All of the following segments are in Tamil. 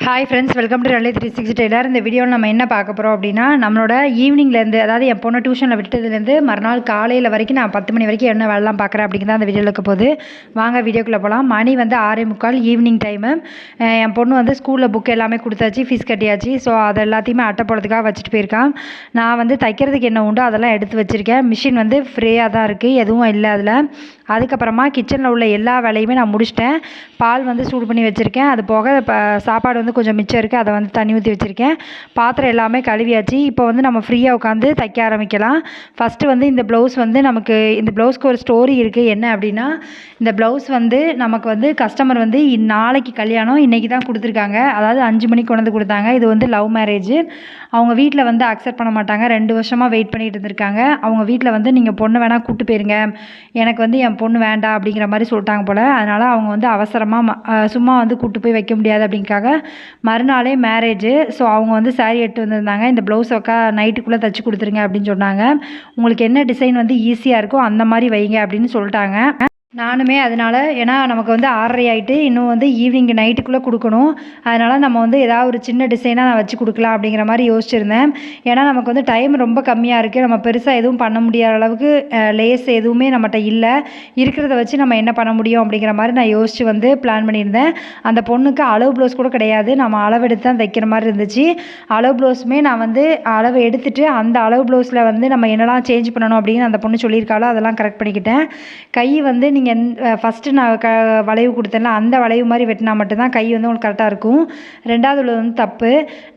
ஹாய் ஃப்ரெண்ட்ஸ், வெல்கம் டு ரன்லி 360 டெய்லர். இந்த வீடியோவில் நம்ம என்ன பார்க்க போகிறோம் அப்படின்னா, நம்மளோட ஈவினிங்லேருந்து, அதாவது என் பொண்ணை டியூஷனில் விட்டதுலேருந்து மறுநாள் காலையில் வரைக்கும் நான் 10 மணி வரைக்கும் என்ன வேலைலாம் பார்க்குறேன் அப்படிங்கிறத அந்த வீடியோவில் இருக்க போது. வாங்க வீடியோக்குள்ளே போகலாம். மணி வந்து 6:45 ஈவினிங் டைமு. என் பொண்ணு வந்து ஸ்கூலில் புக் எல்லாமே கொடுத்தாச்சு, ஃபீஸ் கட்டியாச்சு. ஸோ அது எல்லாத்தையுமே அட்டை போடுறதுக்காக வச்சுட்டு போயிருக்கான். நான் வந்து தைக்கிறதுக்கு என்ன உண்டோ அதெல்லாம் எடுத்து வச்சுருக்கேன். மிஷின் வந்து ஃப்ரீயாக தான் இருக்குது, எதுவும் இல்லை அதில். அதுக்கப்புறமா கிச்சனில் உள்ள எல்லா வேலையுமே நான் முடிச்சிட்டேன். பால் வந்து சூடு பண்ணி வச்சுருக்கேன். அது போக சாப்பாடு வந்து கொஞ்சம் மிச்சம் இருக்குது, அதை வந்து தண்ணி ஊற்றி வச்சுருக்கேன். பாத்திரம் எல்லாமே கழுவியாச்சு. இப்போ வந்து நம்ம ஃப்ரீயாக உட்காந்து தைக்க ஆரம்பிக்கலாம். ஃபஸ்ட்டு வந்து இந்த ப்ளவுஸ் வந்து நமக்கு இந்த ப்ளவுஸ்க்கு ஒரு ஸ்டோரி இருக்குது. என்ன அப்படின்னா, இந்த ப்ளவுஸ் வந்து நமக்கு வந்து கஸ்டமர் வந்து நாளைக்கு கல்யாணம், இன்றைக்கி தான் கொடுத்துருக்காங்க. அதாவது 5 மணிக்கு கொண்டு வந்து கொடுத்தாங்க. இது வந்து லவ் மேரேஜ். அவங்க வீட்டில் வந்து அக்செப்ட் பண்ண மாட்டாங்க. 2 வருஷமாக வெயிட் பண்ணிகிட்டு இருந்திருக்காங்க. அவங்க வீட்டில் வந்து நீங்கள் பொண்ணு வேணால் கூப்பிட்டு போயிருங்க, எனக்கு வந்து என் பொண்ணு வேண்டாம் அப்படிங்கிற மாதிரி சொல்லிட்டாங்க போல். அதனால் அவங்க வந்து அவசரமாக சும்மா வந்து கூப்பிட்டு போய் வைக்க முடியாது அப்படிங்கிறக்காக மறுநாளே மேரேஜு. ஸோ அவங்க வந்து சாரீ எடுத்து வந்திருந்தாங்க. இந்த ப்ளவுஸ் நைட்டுக்குள்ளே தைச்சி கொடுத்துருங்க அப்படின்னு சொன்னாங்க. உங்களுக்கு என்ன டிசைன் வந்து ஈஸியாக இருக்கோ அந்த மாதிரி வைங்க அப்படின்னு சொல்லிட்டாங்க. நானுமே அதனால், ஏன்னா நமக்கு வந்து 6:30 ஆகிட்டு, இன்னும் வந்து ஈவினிங் நைட்டுக்குள்ளே கொடுக்கணும். அதனால் நம்ம வந்து ஏதாவது ஒரு சின்ன டிசைனாக நான் வச்சு கொடுக்கலாம் அப்படிங்கிற மாதிரி யோசிச்சுருந்தேன். ஏன்னா நமக்கு வந்து டைம் ரொம்ப கம்மியாக இருக்குது. நம்ம பெருசாக எதுவும் பண்ண முடியாத அளவுக்கு லேஸ் எதுவுமே நம்மகிட்ட இல்லை. இருக்கிறத வச்சு நம்ம என்ன பண்ண முடியும் அப்படிங்கிற மாதிரி நான் யோசித்து வந்து பிளான் பண்ணியிருந்தேன். அந்த பொண்ணுக்கு அளவு ப்ளவுஸ் கூட கிடையாது, நம்ம அளவு எடுத்து தான் தைக்கிற மாதிரி இருந்துச்சு. அளவு ப்ளவுஸுமே நான் வந்து அளவு எடுத்துகிட்டு அந்த அளவு ப்ளவுஸில் வந்து நம்ம என்னெல்லாம் சேஞ்ச் பண்ணணும் அப்படின்னு அந்த பொண்ணு சொல்லியிருக்காளோ அதெல்லாம் கரெக்ட் பண்ணிக்கிட்டேன். கை வந்து நீங்கள் ஃபஸ்ட்டு நான் வளைவு கொடுத்தேன்ல, அந்த வளைவு மாதிரி வெட்டினா மட்டும்தான் கை வந்து உங்களுக்கு கரெக்டாக இருக்கும். ரெண்டாவது உள்ளது வந்து தப்பு.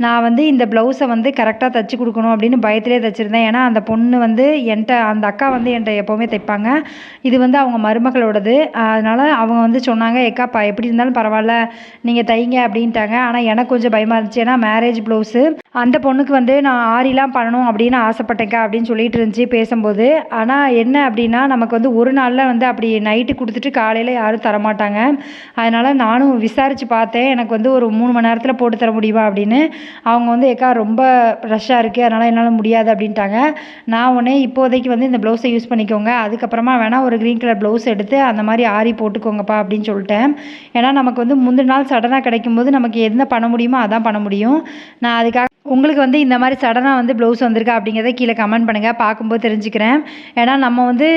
நான் வந்து இந்த ப்ளவுஸை வந்து கரெக்டாக தைச்சி கொடுக்கணும் அப்படின்னு பயத்திலே தைச்சிருந்தேன். ஏன்னா அந்த பொண்ணு வந்து அந்த அக்கா வந்து என்கிட்ட எப்போவுமே தைப்பாங்க. இது வந்து அவங்க மருமகளோடது. அதனால் அவங்க வந்து சொன்னாங்க, எக்காப்பா எப்படி இருந்தாலும் பரவாயில்ல நீங்கள் தைங்க அப்படின்ட்டாங்க. ஆனால் எனக்கு கொஞ்சம் பயமாக இருந்துச்சு. ஏன்னா மேரேஜ் ப்ளவுஸு, அந்த பொண்ணுக்கு வந்து நான் ஆரிலாம் பண்ணணும் அப்படின்னு ஆசைப்பட்டேங்க்கா அப்படின்னு சொல்லிட்டு இருந்துச்சு பேசும்போது. ஆனால் என்ன அப்படின்னா, நமக்கு வந்து ஒரு நாளில் வந்து அப்படி நைட்டு கொடுத்துட்டு காலையில் யாரும் தரமாட்டாங்க. அதனால் நானும் விசாரித்து பார்த்தேன், எனக்கு வந்து ஒரு 3 மணி நேரத்தில் போட்டு தர முடியுமா அப்படின்னு. அவங்க வந்து ஏக்கா ரொம்ப ரஷ்ஷாக இருக்குது, அதனால் என்னால் முடியாது அப்படின்ட்டாங்க. நான் உடனே இப்போதைக்கு வந்து இந்த ப்ளவுஸை யூஸ் பண்ணிக்கோங்க, அதுக்கப்புறமா வேணால் ஒரு க்ரீன் கலர் ப்ளவுஸ் எடுத்து அந்த மாதிரி ஆரி போட்டுக்கோங்கப்பா அப்படின்னு சொல்லிட்டேன். ஏன்னா நமக்கு வந்து முந்தின நாள் சடனாக கிடைக்கும்போது நமக்கு என்ன பண்ண முடியுமோ அதான் பண்ண முடியும். நான் அதுக்காக உங்களுக்கு வந்து இந்த மாதிரி சடனாக வந்து ப்ளவுஸ் வந்திருக்கா அப்படிங்கிறத கீழே கமெண்ட் பண்ணுங்கள், பார்க்கும்போது தெரிஞ்சுக்கிறேன். ஏன்னா நம்ம வந்து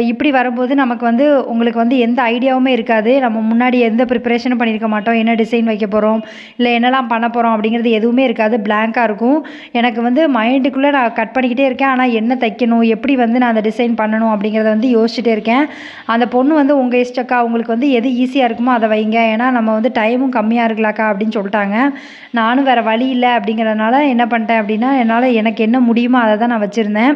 இப்படி வரும்போது நமக்கு வந்து உங்களுக்கு வந்து எந்த ஐடியாவுமே இருக்காது. நம்ம முன்னாடி எந்த ப்ரிப்பரேஷனும் பண்ணியிருக்க மாட்டோம். என்ன டிசைன் வைக்க போகிறோம், இல்லை என்னெல்லாம் பண்ண போகிறோம் அப்படிங்கிறது எதுவுமே இருக்காது, பிளாங்காக இருக்கும். எனக்கு வந்து மைண்டுக்குள்ளே நான் கட் பண்ணிக்கிட்டே இருக்கேன். ஆனால் என்ன தைக்கணும், எப்படி வந்து நான் அந்த டிசைன் பண்ணணும் அப்படிங்கிறத வந்து யோசிச்சுட்டே இருக்கேன். அந்த பொண்ணு வந்து உங்கள் இஷ்டக்கா, உங்களுக்கு வந்து எது ஈஸியாக இருக்குமோ அதை வைங்க, ஏன்னா நம்ம வந்து டைமும் கம்மியாக இருக்கலாக்கா அப்படின்னு சொல்லிட்டாங்க. நானும் வேறு வழி இல்லை அப்படிங்கிறதுனால என்ன பண்ணிட்டேன் அப்படின்னா, எனக்கு என்ன முடியுமோ அதை தான் நான் வச்சுருந்தேன்.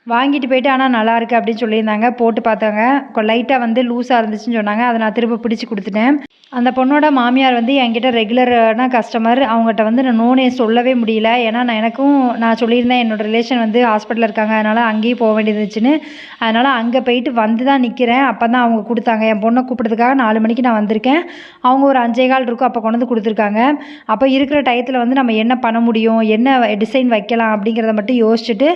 வாங்கிட்டு போயிட்டு, ஆனால் நல்லாயிருக்கு அப்படின்னு சொல்லியிருந்தாங்க. போட்டு பார்த்தாங்க, லைட்டாக வந்து லூஸாக இருந்துச்சுன்னு சொன்னாங்க. அதை நான் திரும்ப பிடிச்சி கொடுத்துட்டேன். அந்த பொண்ணோட மாமியார் வந்து என்கிட்ட ரெகுலரான கஸ்டமர். அவங்ககிட்ட வந்து நான் நோனே சொல்லவே முடியல. ஏன்னா நான் சொல்லியிருந்தேன் என்னோடய ரிலேஷன் வந்து ஹாஸ்பிட்டலில் இருக்காங்க, அதனால் அங்கேயும் போக வேண்டியது இருந்துச்சுன்னு. அதனால் அங்கே போயிட்டு வந்து தான் நிற்கிறேன். அப்போ தான் அவங்க கொடுத்தாங்க. என் பொண்ணை கூப்பிட்றதுக்காக 4 மணிக்கு நான் வந்திருக்கேன். அவங்க ஒரு 5:15 இருக்கும், அப்போ கொண்டு வந்து கொடுத்துருக்காங்க. அப்போ இருக்கிற டயத்தில் வந்து நம்ம என்ன பண்ண முடியும், என்ன டிசைன் வைக்கலாம் அப்படிங்கிறத மட்டும் யோசிச்சுட்டு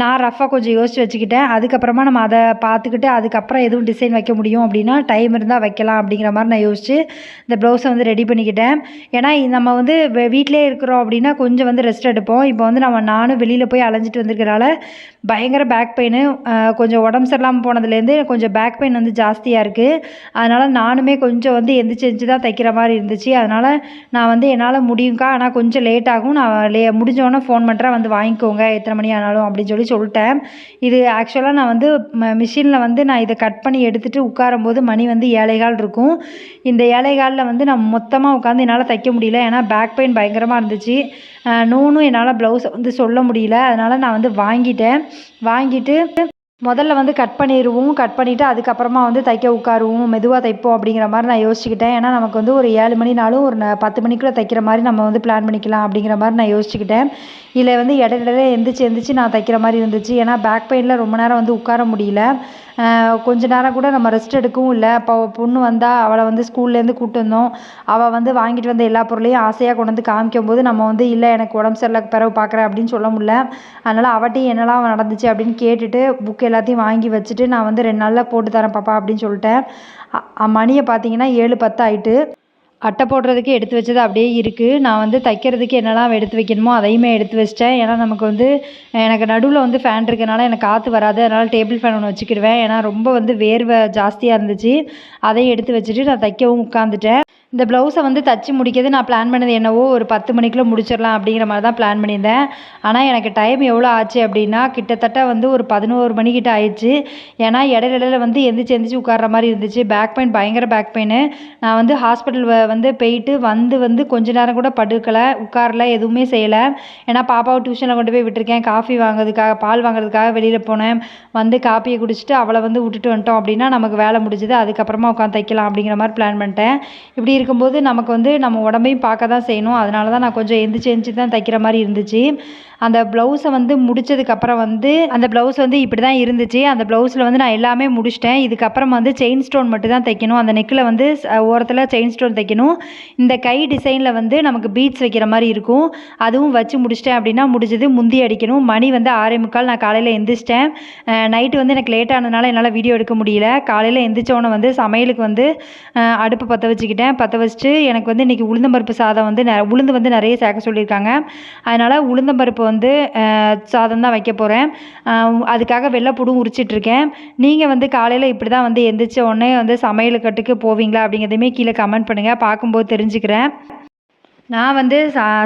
நான் ரஃபாக கொஞ்சம் யோசித்து வச்சுக்கிட்டேன். அதுக்கப்புறமா நம்ம அதை பார்த்துக்கிட்டு அதுக்கப்புறம் எதுவும் டிசைன் வைக்க முடியும் அப்படின்னா டைம் இருந்தால் வைக்கலாம் அப்படிங்கிற மாதிரி நான் யோசித்து இந்த ப்ளவுஸை வந்து ரெடி பண்ணிக்கிட்டேன். ஏன்னா நம்ம வந்து வீட்டிலே இருக்கிறோம் அப்படின்னா கொஞ்சம் வந்து ரெஸ்ட் எடுப்போம். இப்போ வந்து நானும் வெளியில் போய் அலைஞ்சிட்டு வந்திருக்கிறனால பயங்கர பேக் பெயின், கொஞ்சம் உடம்பு சரியில்லாமல் போனதுலேருந்து கொஞ்சம் பேக் பெயின் வந்து ஜாஸ்தியாக இருக்குது. அதனால் நானுமே கொஞ்சம் வந்து எந்திரிச்சு தான் தைக்கிற மாதிரி இருந்துச்சு. அதனால் நான் வந்து என்னால் முடியும்க்கா, ஆனால் கொஞ்சம் லேட் ஆகும், நான் முடிஞ்சோடனே ஃபோன் பண்ணுறேன், வந்து வாங்கிக்கோங்க எத்தனை மணி ஆனாலும் அப்படின்னு சொல்லிட்டேன். இது ஆக்சுவலாக நான் வந்து மிஷினில் வந்து நான் இதை கட் பண்ணி எடுத்துகிட்டு உட்காரும்போது மணி வந்து 7:15 இருக்கும். இந்த 7:15 வந்து நான் மொத்தமாக உட்காந்து என்னால் தைக்க முடியல. ஏன்னா பேக் பெயின் பயங்கரமாக இருந்துச்சு. நோனும் என்னால் ப்ளவுஸை வந்து சொல்ல முடியல. அதனால் நான் வந்து வாங்கிட்டு முதல்ல வந்து கட் பண்ணிவிட்டு அதுக்கப்புறமா வந்து தைக்க உட்காருவோம், மெதுவாக தைப்போம் அப்படிங்கிற மாதிரி நான் யோசிச்சுக்கிட்டேன். ஏன்னா நமக்கு வந்து ஒரு 7 மணினாலும் ஒரு 10 மணிக்குள்ளே தைக்கிற மாதிரி நம்ம வந்து பிளான் பண்ணிக்கலாம் அப்படிங்கிற மாதிரி நான் யோசிச்சுக்கிட்டேன். இதில் வந்து இடையில எந்திரிச்சு நான் தைக்கிற மாதிரி இருந்துச்சு. ஏன்னா பேக் பெயினில் ரொம்ப நேரம் வந்து உட்கார முடியல. கொஞ்ச நேரம் கூட நம்ம ரெஸ்ட் எடுக்கவும் இல்லை. அப்போ பொண்ணு வந்தால் அவளை வந்து ஸ்கூல்லேருந்து கூப்பிட்டு வந்தோம். அவள் வந்து வாங்கிட்டு வந்த எல்லா பொருளையும் ஆசையாக கொண்டு வந்து காமிக்கும்போது நம்ம வந்து இல்லை எனக்கு உடம்பு சரியில்லை பிறகு பார்க்குறேன் அப்படின்னு சொல்ல முடியல. அதனால் அவட்டையும் என்னெல்லாம் நடந்துச்சு அப்படின்னு கேட்டுட்டு புக் எல்லாத்தையும் வாங்கி வச்சுட்டு நான் வந்து 2 நாளில் போட்டு தரேன் பாப்பா அப்படின்னு சொல்லிட்டேன். மணியை பார்த்தீங்கன்னா 7:10 ஆகிட்டு. அட்டை போடுறதுக்கு எடுத்து வச்சது அப்படியே இருக்குது. நான் வந்து தைக்கிறதுக்கு என்னெல்லாம் எடுத்து வைக்கணுமோ அதையுமே எடுத்து வச்சிட்டேன். ஏன்னா நமக்கு வந்து எனக்கு நடுவில் வந்து ஃபேன் இருக்கனால எனக்கு காற்று வராது. அதனால் டேபிள் ஃபேன் ஒன்று வச்சுக்கிடுவேன். ஏன்னா ரொம்ப வந்து வேர்வை ஜாஸ்தியாக இருந்துச்சு. அதையும் எடுத்து வச்சுட்டு நான் தைக்கவும் உட்காந்துட்டேன். இந்த ப்ளவுஸை வந்து தச்சு முடிக்கிறது நான் பிளான் பண்ணது என்னவோ ஒரு 10 மணிக்குள்ளே முடிச்சிடலாம் அப்படிங்கிற மாதிரி தான் பிளான் பண்ணியிருந்தேன். ஆனால் எனக்கு டைம் எவ்வளோ ஆச்சு அப்படின்னா கிட்டத்தட்ட வந்து ஒரு 11 மணிக்கிட்ட ஆயிடுச்சு. ஏன்னா இடையில வந்து எந்திரிச்சு உட்கார்ற மாதிரி இருந்துச்சு. பேக் பெயின், பயங்கர பேக் பெயின். நான் வந்து ஹாஸ்பிட்டல் வந்து போயிட்டு வந்து கொஞ்ச நேரம் கூட படுக்கலை, உட்காரல, எதுவுமே செய்யலை. ஏன்னா பாப்பாவை டியூஷனில் கொண்டு போய் விட்டுருக்கேன். காஃபி வாங்குறதுக்காக, பால் வாங்குறதுக்காக வெளியில் போனேன். வந்து காப்பியை குடிச்சிட்டு அவளை வந்து விட்டுட்டு வந்துட்டோம் அப்படின்னா நமக்கு வேலை முடிஞ்சுது. அதுக்கப்புறமா உட்காந்து தைக்கலாம் அப்படிங்கிற மாதிரி பிளான் பண்ணிட்டேன். இப்படி இருக்கும்போது நமக்கு வந்து நம்ம உடம்பையும் பார்க்க தான் செய்யணும். அதனால தான் நான் கொஞ்சம் எந்திரிச்சு தான் தைக்கிற மாதிரி இருந்துச்சு. அந்த ப்ளவுஸை வந்து முடித்ததுக்கப்புறம் வந்து அந்த ப்ளவுஸ் வந்து இப்படி தான் இருந்துச்சு. அந்த ப்ளவுஸில் வந்து நான் எல்லாமே முடிச்சிட்டேன். இதுக்கப்புறம் வந்து செயின் ஸ்டோன் மட்டும் தான் தைக்கணும். அந்த நெக்கில் வந்து ஓரத்தில் செயின் ஸ்டோன் தைக்கணும். இந்த கை டிசைனில் வந்து நமக்கு பீட்ஸ் வைக்கிற மாதிரி இருக்கும். அதுவும் வச்சு முடிச்சிட்டேன் அப்படின்னா முடிஞ்சது. முந்தி அடிக்கணும். மணி வந்து 6:45. நான் காலையில் எந்திரிச்சிட்டேன். நைட்டு வந்து எனக்கு லேட் ஆனதுனால என்னால் வீடியோ எடுக்க முடியல. காலையில் எந்திரிச்சோன்னே வந்து சமையலுக்கு வந்து அடுப்பு பற்ற வச்சுக்கிட்டேன். பற்ற வச்சுட்டு எனக்கு வந்து இன்றைக்கி உளுந்தம்பருப்பு சாதம் வந்து உளுந்து வந்து நிறைய சேர்க்க சொல்லியிருக்காங்க. அதனால் உளுந்தம்பருப்பு வந்து சாதம் தான் வைக்க போகிறேன். அதுக்காக வெள்ளைப்பூடும் உரிச்சிட்ருக்கேன். நீங்கள் வந்து காலையில் இப்படி தான் வந்து எந்திரிச்ச உடனே வந்து சமையல் கட்டுக்கு போவீங்களா அப்படிங்கிறதையுமே கீழே கமெண்ட் பண்ணுங்கள். பார்க்கும்போது தெரிஞ்சுக்கிறேன். நான் வந்து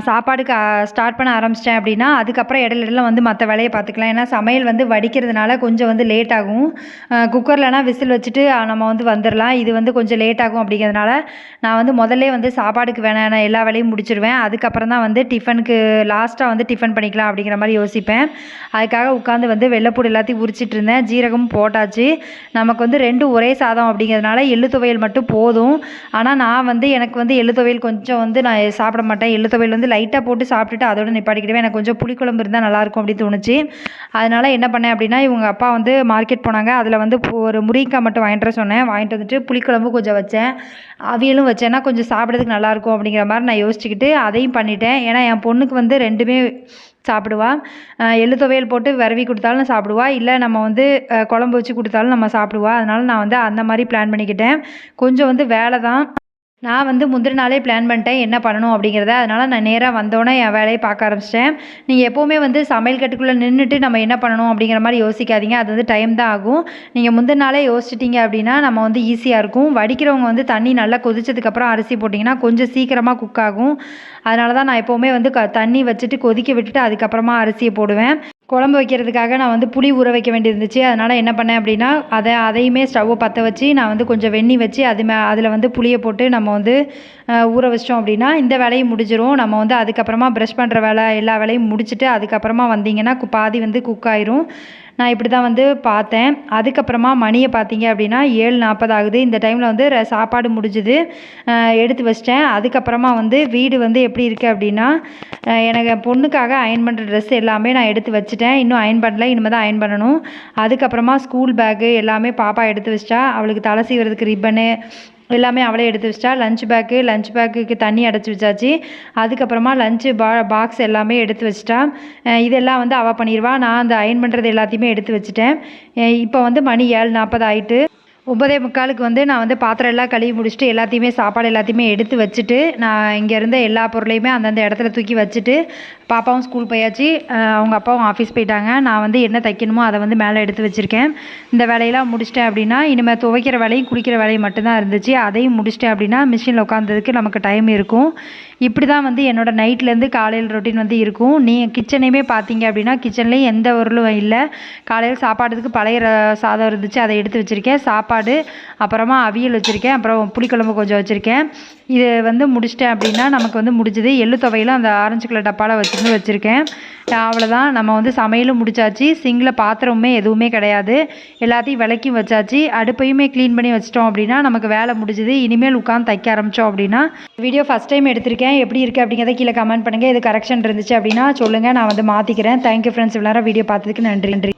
சாப்பாடுக்கு ஸ்டார்ட் பண்ண ஆரம்பிச்சிட்டேன் அப்படின்னா அதுக்கப்புறம் இடையில வந்து மற்ற வேலையை பார்த்துக்கலாம். ஏன்னா சமையல் வந்து வடிக்கிறதுனால கொஞ்சம் வந்து லேட் ஆகும். குக்கர்லனா விசில் வச்சுட்டு நம்ம வந்து வந்துடலாம். இது வந்து கொஞ்சம் லேட் ஆகும். அப்படிங்கிறதுனால நான் வந்து முதல்ல வந்து சாப்பாடுக்கு வேணாம் எல்லா வேலையும் முடிச்சிடுவேன். அதுக்கப்புறம் தான் வந்து டிஃபனுக்கு லாஸ்ட்டாக வந்து டிஃபன் பண்ணிக்கலாம் அப்படிங்கிற மாதிரி யோசிப்பேன். அதுக்காக உட்காந்து வந்து வெள்ளைப்பூடு எல்லாத்தையும் உரிச்சிட்டு இருந்தேன். ஜீரகமும் போட்டாச்சு. நமக்கு வந்து 2 ஒரே சாதம் அப்படிங்கிறதுனால எள்ளு துவையல் மட்டும் போதும். ஆனால் நான் வந்து எனக்கு வந்து எள்ளு துவையல் கொஞ்சம் வந்து நான் சாப்பிட மாட்டேன். எள்ளு துவையல் வந்து லைட்டாக போட்டு சாப்பிட்டுட்டு அதோட நிப்பாட்டிக்கிடுவேன். எனக்கு கொஞ்சம் புளிக்குழம்பு இருந்தால் நல்லாயிருக்கும் அப்படின்னு தோணுச்சு. அதனால் என்ன பண்ணேன் அப்படின்னா இவங்க அப்பா வந்து மார்க்கெட் போனாங்க. அதில் வந்து ஒரு முருங்கைக்காய் மட்டும் வாங்கிட்டு வர சொன்னேன். வாங்கிட்டு வந்துட்டு புளிக்குழம்பு கொஞ்சம் வச்சேன். அவியலும் வச்சேன்னா கொஞ்சம் சாப்பிட்றதுக்கு நல்லாயிருக்கும் அப்படிங்கிற மாதிரி நான் யோசிச்சுக்கிட்டு அதையும் பண்ணிட்டேன். ஏன்னா என் பொண்ணுக்கு வந்து 2மே சாப்பிடுவா. எள்ளு துவையல் போட்டு விரவி கொடுத்தாலும் சாப்பிடுவா. இல்லை நம்ம வந்து குழம்பு வச்சு கொடுத்தாலும் நம்ம சாப்பிடுவா. அதனால் நான் வந்து அந்த மாதிரி பிளான் பண்ணிக்கிட்டேன். கொஞ்சம் வந்து வேலை தான். நான் வந்து முந்தின நாளே பிளான் பண்ணிட்டேன் என்ன பண்ணணும் அப்படிங்கிறத. அதனால் நான் நேராக வந்தோடனே என் வேலையை பார்க்க ஆரம்பிச்சிட்டேன். நீங்கள் எப்போவுமே வந்து சமையல் கட்டுக்குள்ளே நின்றுட்டு நம்ம என்ன பண்ணணும் அப்படிங்கிற மாதிரி யோசிக்காதீங்க. அது வந்து டைம் தான் ஆகும். நீங்கள் முந்தின நாளே யோசிச்சிட்டிங்க அப்படின்னா நம்ம வந்து ஈஸியாக இருக்கும். வடிக்கிறவங்க வந்து தண்ணி நல்லா கொதிச்சதுக்கப்புறம் அரிசி போட்டிங்கன்னா கொஞ்சம் சீக்கிரமாக குக் ஆகும். அதனால தான் நான் எப்போவுமே வந்து தண்ணி வச்சுட்டு கொதிக்க விட்டுட்டு அதுக்கப்புறமா அரிசியை போடுவேன். குழம்பு வைக்கிறதுக்காக நான் வந்து புளி ஊற வைக்க வேண்டியிருந்துச்சு. அதனால் என்ன பண்ணேன் அப்படின்னா அதையுமே ஸ்டவ்வை பற்ற வச்சு நான் வந்து கொஞ்சம் வெந்நீர் வச்சு அதில் வந்து புளியை போட்டு நம்ம வந்து ஊற வச்சிட்டோம் அப்படின்னா இந்த வேலையும் முடிஞ்சிடும். நம்ம வந்து அதுக்கப்புறமா ப்ரஷ் பண்ணுற வேலை எல்லா வேலையும் முடிச்சுட்டு அதுக்கப்புறமா வந்தீங்கன்னா பாதி வந்து குக் ஆயிரும். நான் இப்படி தான் வந்து பார்த்தேன். அதுக்கப்புறமா மணியை பார்த்தீங்க அப்படின்னா 7:40 ஆகுது. இந்த டைமில் வந்து சாப்பாடு முடிஞ்சுது. எடுத்து வச்சிட்டேன். அதுக்கப்புறமா வந்து வீடு வந்து எப்படி இருக்குது அப்படின்னா எனக்கு என் பொண்ணுக்காக அயர்ன் பண்ணுற ட்ரெஸ் எல்லாமே நான் எடுத்து வச்சுட்டேன். இன்னும் அயர்ன் பண்ணல. இனிமேல் தான் அயர்ன் பண்ணணும். அதுக்கப்புறமா ஸ்கூல் பேக்கு எல்லாமே பாப்பா எடுத்து வச்சிட்டா. அவளுக்கு தலை சீவுறதுக்கு ரிப்பனு எல்லாமே அவளே எடுத்து வச்சிட்டா. லஞ்ச் பேக்குக்கு தண்ணி அடைச்சி வச்சாச்சு. அதுக்கப்புறமா லஞ்சு பாக்ஸ் எல்லாமே எடுத்து வச்சிட்டா. இதெல்லாம் வந்து அவள் பண்ணிடுவா. நான் அந்த அயர்ன் பண்ணுறது எல்லாத்தையுமே எடுத்து வச்சுட்டேன். இப்போ வந்து மணி 7:40 ஆகிட்டு. 9:45 வந்து நான் வந்து பாத்திரம் எல்லாம் கழுவி முடிச்சுட்டு எல்லாத்தையுமே சாப்பாடு எல்லாத்தையுமே எடுத்து வச்சுட்டு நான் இங்கே இருந்த எல்லா பொருளையுமே அந்தந்த இடத்துல தூக்கி வச்சுட்டு பாப்பாவும் ஸ்கூல் போயாச்சு. அவங்க அப்பாவும் ஆஃபீஸ் போயிட்டாங்க. நான் வந்து என்ன தைக்கணுமோ அதை வந்து மேலே எடுத்து வச்சுருக்கேன். இந்த வேலையெல்லாம் முடிச்சிட்டேன் அப்படின்னா இனிமேல் துவைக்கிற வேலையும் குளிக்கிற வேலையும் மட்டும்தான் இருந்துச்சு. அதையும் முடிச்சிட்டேன் அப்படின்னா மிஷினில் உட்காந்ததுக்கு நமக்கு டைம் இருக்கும். இப்படி தான் வந்து என்னோடய நைட்லேருந்து காலையில் ரொட்டீன் வந்து இருக்கும். நீங்கள் கிச்சனையுமே பார்த்தீங்க அப்படின்னா கிச்சன்லேயும் எந்த பொருளும் இல்லை. காலையில் சாப்பாடுக்கு பழைய சாதம் இருந்துச்சு, அதை எடுத்து வச்சுருக்கேன். சாப்பாடு, அப்புறமா அவியல் வச்சுருக்கேன், அப்புறம் புளிக்குழம்பு கொஞ்சம் வச்சுருக்கேன். இது வந்து முடிச்சிட்டேன் அப்படின்னா நமக்கு வந்து முடிஞ்சது. எள்ளு துவையிலும் அந்த ஆரஞ்சு கலர் டப்பாவில் வச்சுருக்கேன். அவ்வளோதான். நம்ம வந்து சமையலும் முடிச்சாச்சு. சிங்கில் பாத்திரமுமே எதுவுமே கிடையாது. எல்லாத்தையும் விளக்கி வச்சாச்சு. அடுப்பையுமே க்ளீன் பண்ணி வச்சிட்டோம் அப்படின்னா நமக்கு வேலை முடிஞ்சுது. இனிமேல் உட்காந்து தைக்க ஆரம்பித்தோம் அப்படின்னா வீடியோ ஃபஸ்ட் டைம் எடுத்திருக்கேன். எப்படி இருக்குது அப்படிங்கிறத கீழே கமெண்ட் பண்ணுங்கள். இது கரெக்ஷன் இருந்துச்சு அப்படின்னா சொல்லுங்கள், நான் வந்து மாற்றிக்கிறேன். Thank you friends. இவ்வளோ நேரம் வீடியோ பார்த்ததுக்கு நன்றி.